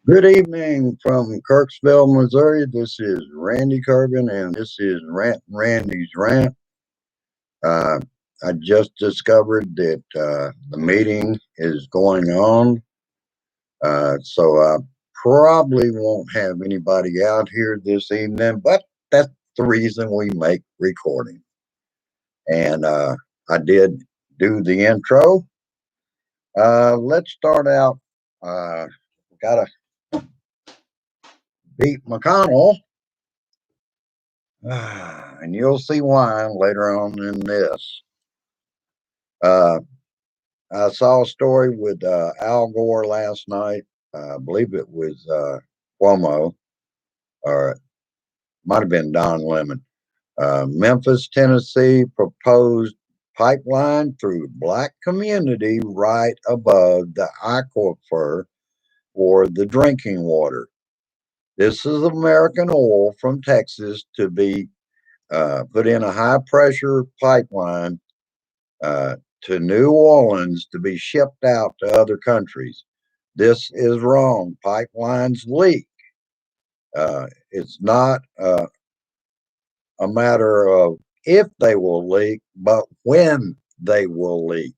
Good evening from Kirksville, Missouri. This is Randy Kirby, and this is Randy's Rant. Uh, I just discovered that the meeting is going on, so I probably won't have anybody out here this evening, but that's the reason we make recording. And I did do the intro. Let's start out. Uh, Got to beat McConnell. And you'll see why later on in this. Uh, I saw a story with Al Gore last night. I believe it was Cuomo, or it might have been Don Lemon. Memphis, Tennessee proposed pipeline through black community right above the aquifer for the drinking water. This is American oil from Texas to be put in a high pressure pipeline to New Orleans to be shipped out to other countries. This is wrong. Pipelines leak. It's not a matter of if they will leak, but when they will leak.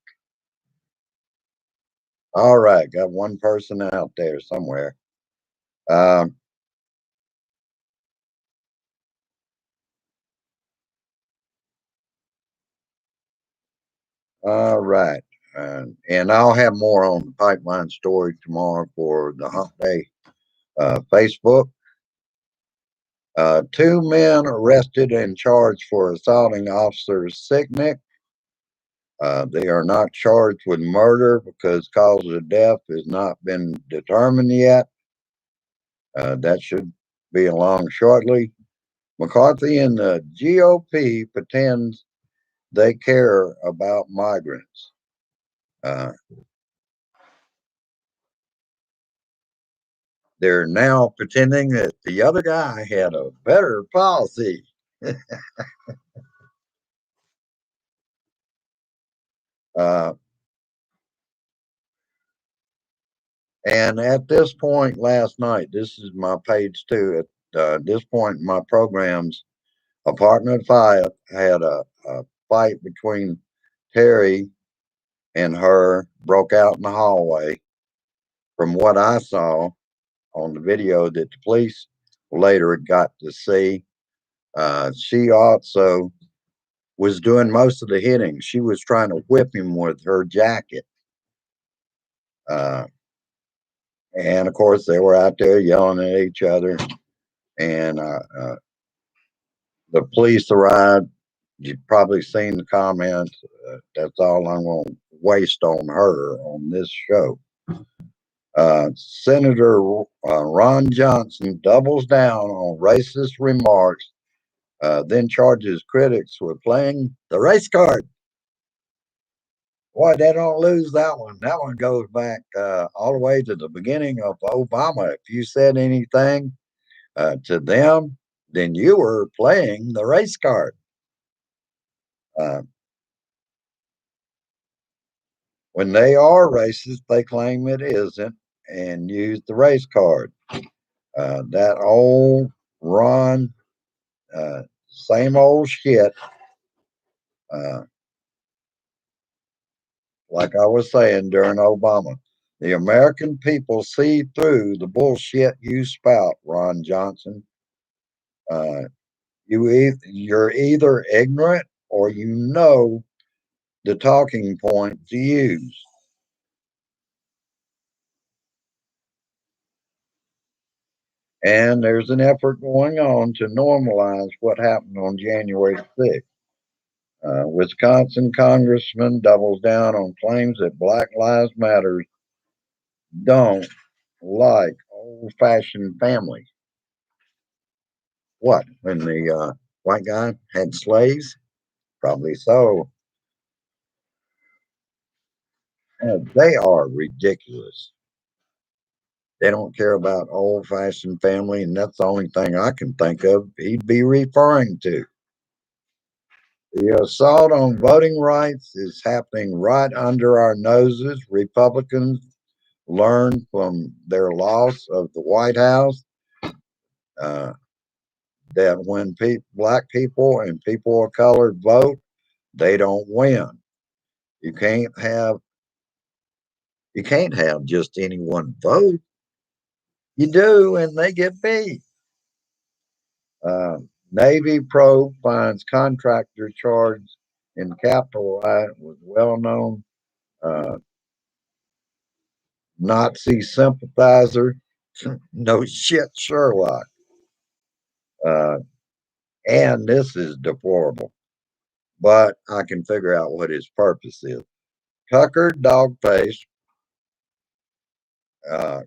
All right, got one person out there somewhere. Um, all right. And I'll have more on the pipeline story tomorrow for the Hump Day Facebook. Two men arrested and charged for assaulting Officer Sicknick. They are not charged with murder because cause of death has not been determined yet. That should be along shortly. McCarthy and the GOP pretends they care about migrants. Uh, they're now pretending that the other guy had a better policy. uh, And at this point last night, this is my page two. At this point in my programs, Apartment 5 had a fight between Terry and her, broke out in the hallway. From what I saw on the video that the police later got to see, she also was doing most of the hitting. She was trying to whip him with her jacket. Uh, and of course, they were out there yelling at each other. And the police arrived. You've probably seen the comments. That's all I'm going to waste on her on this show. Senator Ron Johnson doubles down on racist remarks, then charges critics with playing the race card. Boy, they don't lose that one. That one goes back all the way to the beginning of Obama. If you said anything to them, then you were playing the race card. Uh, when they are racist, they claim it isn't and use the race card. That old Ron, same old shit. Uh, like I was saying during Obama, the American people see through the bullshit you spout, Ron Johnson. Uh, you're either ignorant or you know the talking point to use. And there's an effort going on to normalize what happened on January 6th. Wisconsin congressman doubles down on claims that Black Lives Matter don't like old fashioned family. What? When the white guy had slaves? Probably so. They are ridiculous. They don't care about old fashioned family, and that's the only thing I can think of he'd be referring to. The assault on voting rights is happening right under our noses. Republicans learned from their loss of the White House uh, that when black people and people of color vote, they don't win. You can't have you can't have just anyone vote. You do, and they get beat. Uh, Navy probe finds contractor charged in Capitol riot was well known Nazi sympathizer. No shit, Sherlock. Uh, and this is deplorable, but I can figure out what his purpose is. Tucker Dogface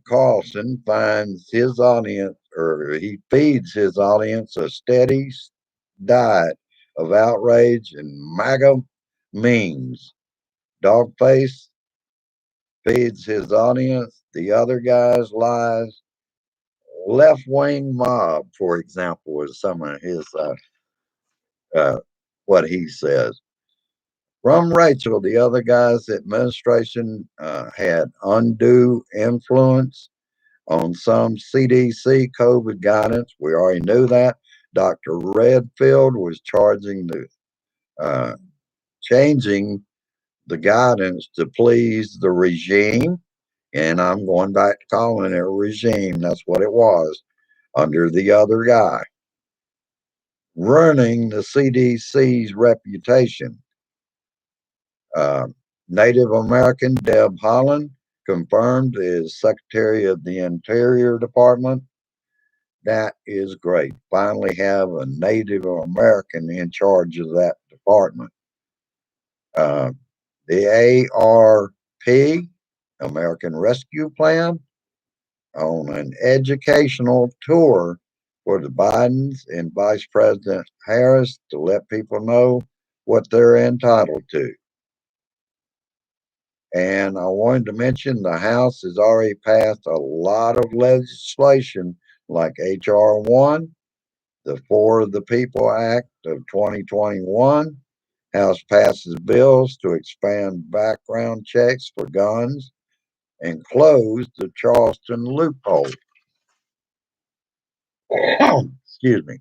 Carlson finds his audience, or he feeds his audience a steady diet of outrage and MAGA memes. Dogface feeds his audience the other guy's lies. Left wing mob, for example, is some of his uh, what he says. From Rachel, the other guy's administration had undue influence on some CDC COVID guidance. We already knew that. Dr. Redfield was uh, changing the guidance to please the regime. And I'm going back to calling it a regime. That's what it was under the other guy, ruining the CDC's reputation. Uh, Native American Deb Haaland confirmed as Secretary of the Interior Department. That is great. Finally, have a Native American in charge of that department. Uh, the ARP, American Rescue Plan, on an educational tour for the Bidens and Vice President Harris to let people know what they're entitled to. And I wanted to mention the House has already passed a lot of legislation like H.R. 1, the For the People Act of 2021. House passes bills to expand background checks for guns and close the Charleston loophole. Excuse me.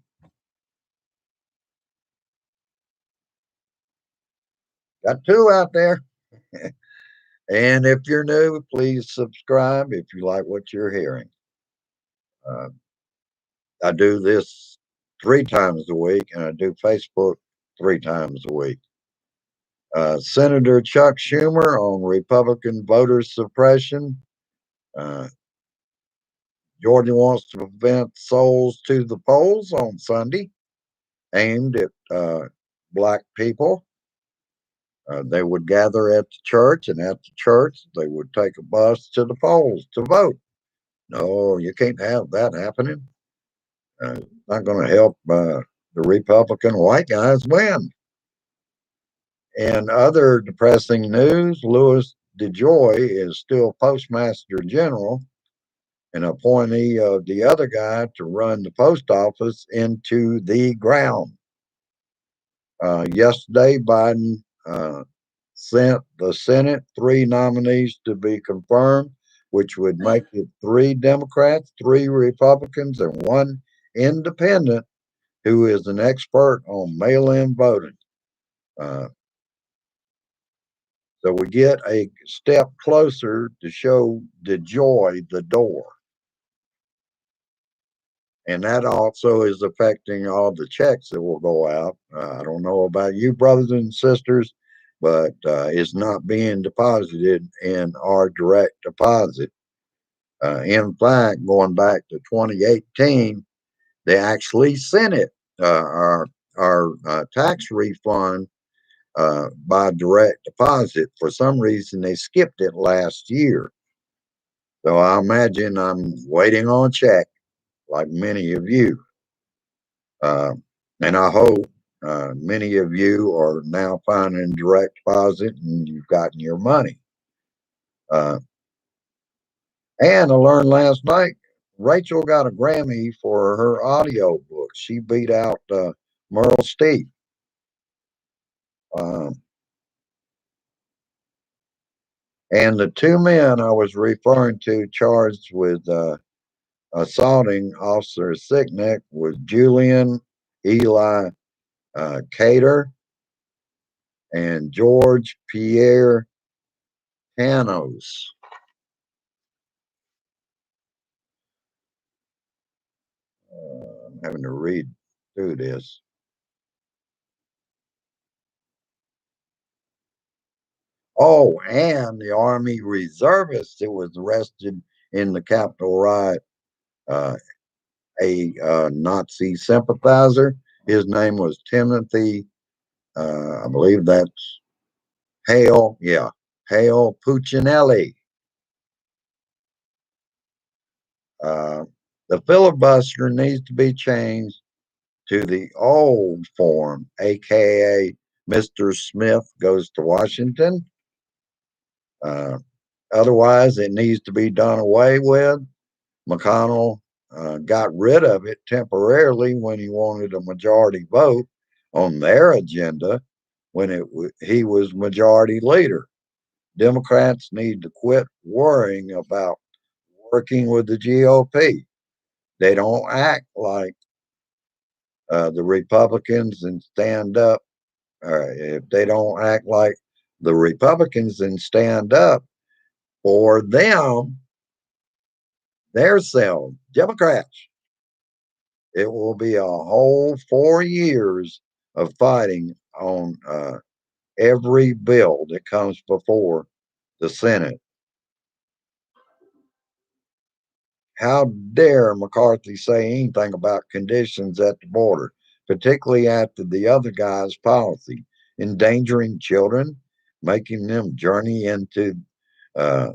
Got two out there. And if you're new, please subscribe if you like what you're hearing. Uh, I do this 3 times a week, and I do Facebook 3 times a week. Senator Chuck Schumer on Republican voter suppression. Uh, Georgia wants to prevent souls to the polls on Sunday, aimed at black people. They would gather at the church, and at the church, they would take a bus to the polls to vote. No, you can't have that happening. Not going to help the Republican white guys win. In other depressing news, Louis DeJoy is still Postmaster General, an appointee of the other guy to run the post office into the ground. Yesterday, Biden sent the Senate 3 nominees to be confirmed, which would make it 3 Democrats, 3 Republicans, and 1 independent who is an expert on mail in voting. Uh, so we get a step closer to show DeJoy the door. And that also is affecting all the checks that will go out. I don't know about you, brothers and sisters, but it's not being deposited in our direct deposit. In fact, going back to 2018, they actually sent it, our tax refund by direct deposit. For some reason, they skipped it last year. So I imagine I'm waiting on a check like many of you. Uh, and I hope many of you are now finding direct deposit and you've gotten your money. Uh, and I learned last night Rachel got a Grammy for her audio book. She beat out Merle Steep. Um, And the two men I was referring to charged with assaulting Officer Sicknick was Julian Eli Cater and George Pierre Panos. I'm having to read through this. Oh, and the Army reservist that was arrested in the Capitol riot, uh, a Nazi sympathizer. His name was Timothy, I believe that's Hale, yeah, Hale Puccinelli. Uh, the filibuster needs to be changed to the old form, aka Mr. Smith goes to Washington. Uh, Otherwise, it needs to be done away with. McConnell got rid of it temporarily when he wanted a majority vote on their agenda when he was majority leader. Democrats need to quit worrying about working with the GOP. They don't act like the Republicans and stand up. If they don't act like the Republicans and stand up for them, their selves, Democrats, it will be a whole 4 years of fighting on every bill that comes before the Senate. How dare McCarthy say anything about conditions at the border, particularly after the other guy's policy, endangering children, making them journey into uh,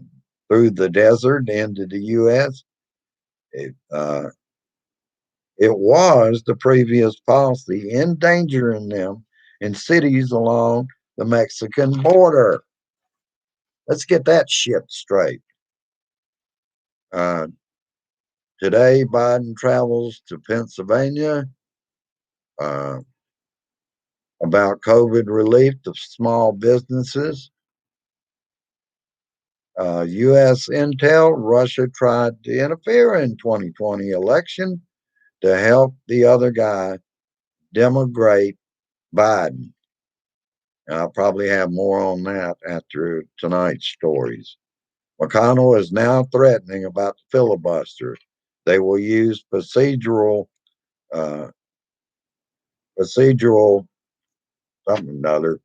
through the desert into the U.S. It, uh, it was the previous policy endangering them in cities along the Mexican border. Let's get that shit straight. Uh, Today, Biden travels to Pennsylvania uh, about COVID relief to small businesses. U.S. intel: Russia tried to interfere in 2020 election to help the other guy demigrate Biden. And I'll probably have more on that after tonight's stories. McConnell is now threatening about the filibuster. They will use uh, procedural something or other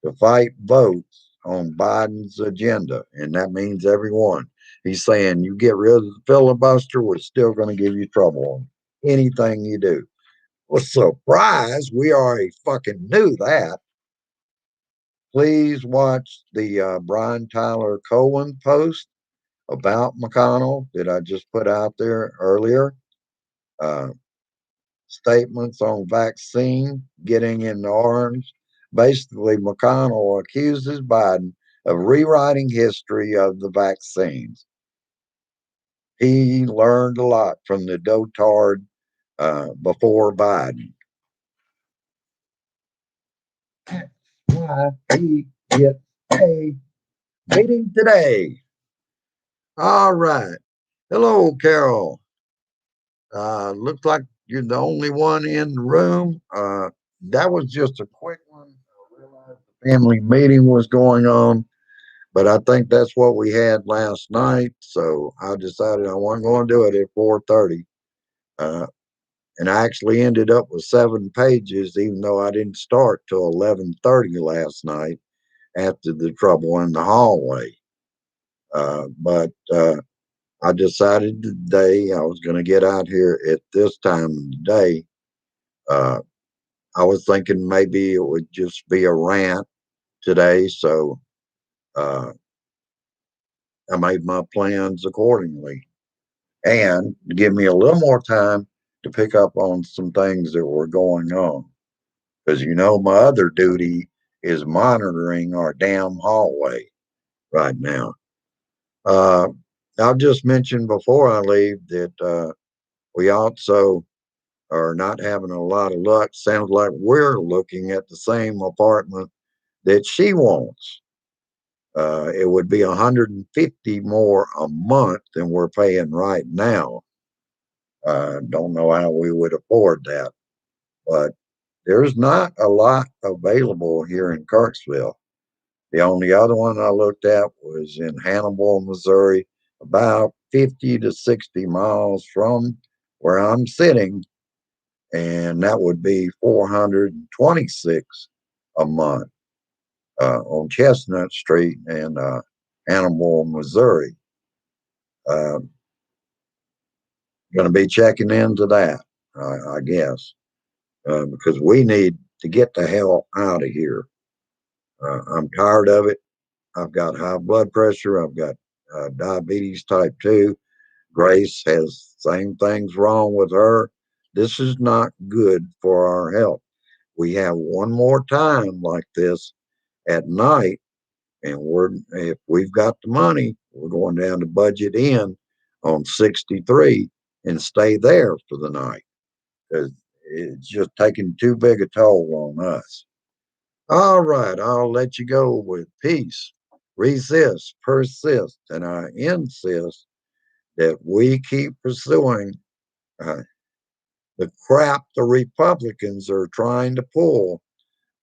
to fight votes on Biden's agenda, and that means everyone. He's saying you get rid of the filibuster, we're still going to give you trouble on anything you do. Well, surprise, we already fucking knew that. Please watch the Brian Tyler Cohen post about McConnell that I just put out there earlier. Uh, Statements on vaccine getting in the arms. Basically, McConnell accuses Biden of rewriting history of the vaccines. He learned a lot from the dotard before Biden. Why he gets a meeting today. All right. Hello, Carol. Looks like you're the only one in the room. That was just a quick one. I realized the family meeting was going on, but I think that's what we had last night. So I decided I wasn't going to do it at 4:30. Uh, and I actually ended up with 7 pages, even though I didn't start till 11:30 last night after the trouble in the hallway. But I decided today I was going to get out here at this time of the day. Uh, I was thinking maybe it would just be a rant today, so uh, I made my plans accordingly. And to give me a little more time to pick up on some things that were going on. Because my other duty is monitoring our damn hallway right now. Uh, I'll just mention before I leave that we also are not having a lot of luck. Sounds like we're looking at the same apartment that she wants. It would be 150 more a month than we're paying right now. Don't know how we would afford that, but there's not a lot available here in Kirksville. The only other one I looked at was in Hannibal, Missouri, about 50 to 60 miles from where I'm sitting, and that would be 426 a month on Chestnut Street in Hannibal, Missouri. Uh, going to be checking into that, I guess, because we need to get the hell out of here. I'm tired of it. I've got high blood pressure. I've got diabetes type 2. Grace has same things wrong with her. This is not good for our health. We have one more time like this at night, and if we've got the money, we're going down to Budget Inn on 63 and stay there for the night because it's just taking too big a toll on us. All right, I'll let you go with peace. Resist, persist, and I insist that we keep pursuing uh, the crap the Republicans are trying to pull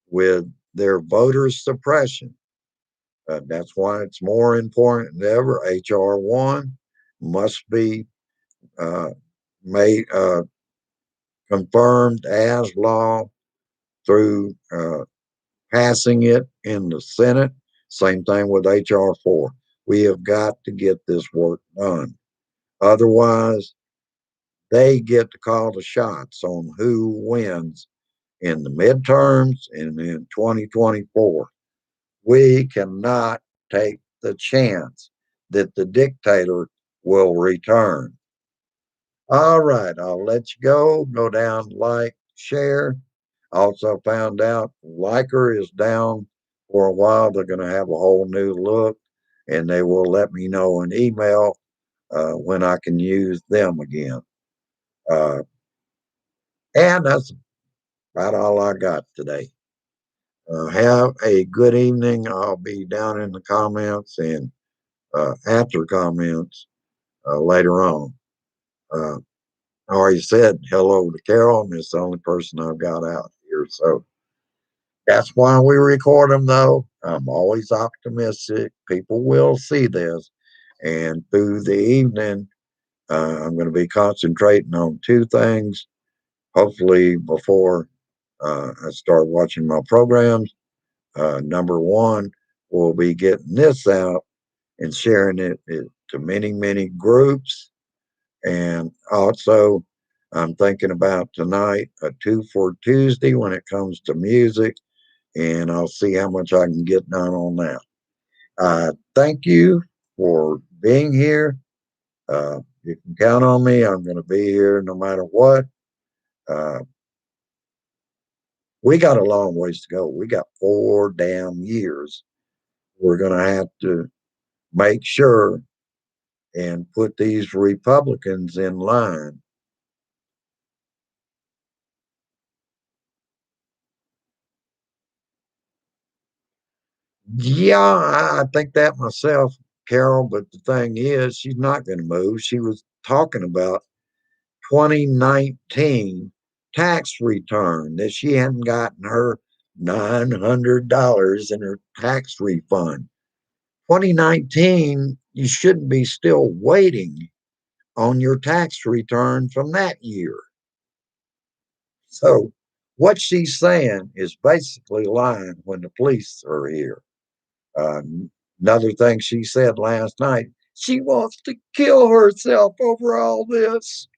with their voter suppression. That's why it's more important than ever. H.R. 1 must be uh, made confirmed as law through passing it in the Senate. Same thing with H.R. 4. We have got to get this work done. Otherwise, they get to call the shots on who wins in the midterms and in 2024. We cannot take the chance that the dictator will return. All right, I'll let you go. Go down, like, share. Also found out Liker is down for a while. They're going to have a whole new look, and they will let me know in email when I can use them again. Uh, and that's about all I got today. Have a good evening. I'll be down in the comments and after comments later on. Uh, I already said hello to Carol, and it's the only person I've got out here. So that's why we record them, though. I'm always optimistic. People will see this. And through the evening, I'm going to be concentrating on two things. Hopefully, before I start watching my programs, number one, we'll be getting this out and sharing it to many, many groups. And also, I'm thinking about tonight a 2 for Tuesday when it comes to music, and I'll see how much I can get done on that. Thank you for being here. You can count on me. I'm going to be here no matter what. Uh, we got a long ways to go. We got 4 damn years. We're going to have to make sure and put these Republicans in line. Yeah, I think that myself, Carol. But the thing is, she's not going to move. She was talking about 2019 tax return that she hadn't gotten her $900 in her tax refund. 2019, you shouldn't be still waiting on your tax return from that year. So, what she's saying is basically lying when the police are here. Uh, Another thing she said last night, she wants to kill herself over all this.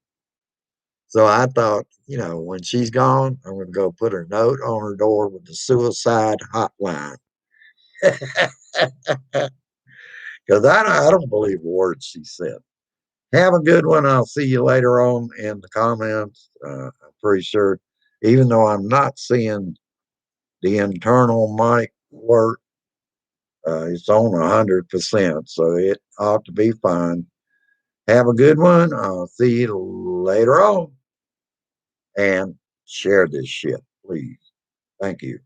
So I thought, when she's gone, I'm going to go put her note on her door with the suicide hotline. Because I don't believe a word she said. Have a good one. I'll see you later on in the comments. I'm pretty sure, even though I'm not seeing the internal mic work, it's on 100%. So it ought to be fine. Have a good one. I'll see you later on. And share this shit, please. Thank you.